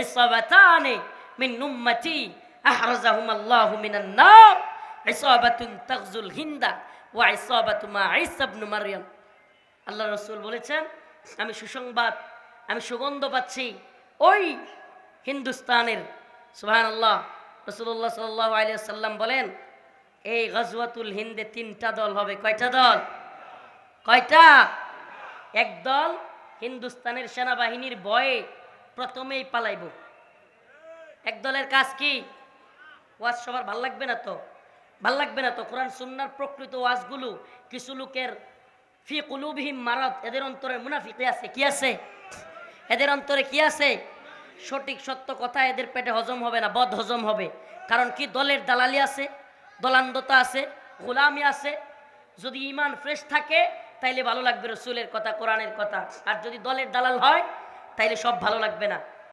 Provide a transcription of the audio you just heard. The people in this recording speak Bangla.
ইসাবাতানি মিন উম্মতি আহরাজাহুম আল্লাহু মিনান নার, ইসাবাতুন তাগজুল হিন্দা ওয়া ইসাবাতু মা ঈসা ইবনে মারইয়াম। আল্লাহ রাসূল বলেছেন, আমি সুসংবাদ, আমি সুগন্ধ পাচ্ছি ওই হিন্দুস্তানের। সুবহানাল্লাহ। রাসূলুল্লাহ সাল্লাল্লাহু আলাইহি ওয়াসাল্লাম বলেন, এই গজওয়াতুল হিন্দে 3টা দল হবে। কয়টা দল? কয়টা? এক দল হিন্দুস্তানের সেনাবাহিনীর ভয়ে প্রথমেই পালাইব। এক দলের কাজ কি? ওয়াজ সবার ভাল লাগবে না তো, ভাল লাগবে না তো। কোরআন সুন্নাহর প্রকৃত ওয়াজগুলো কিছু লোকের ফি কুলুবিহিম মারাদ, এদের অন্তরে মুনাফিকি আছে। কি আছে? এদের অন্তরে কি আছে? সঠিক সত্য কথা এদের পেটে হজম হবে না, বদ হজম হবে। কারণ কি? দলের দালালি আছে, দলান্ধতা আছে, গোলামি আছে। যদি ইমান ফ্রেশ থাকে তাইলে ভালো লাগবে রসুলের কথা, কোরআনের কথা। আর যদি দলের দালাল হয় তাইলে সব ভালো লাগবে না।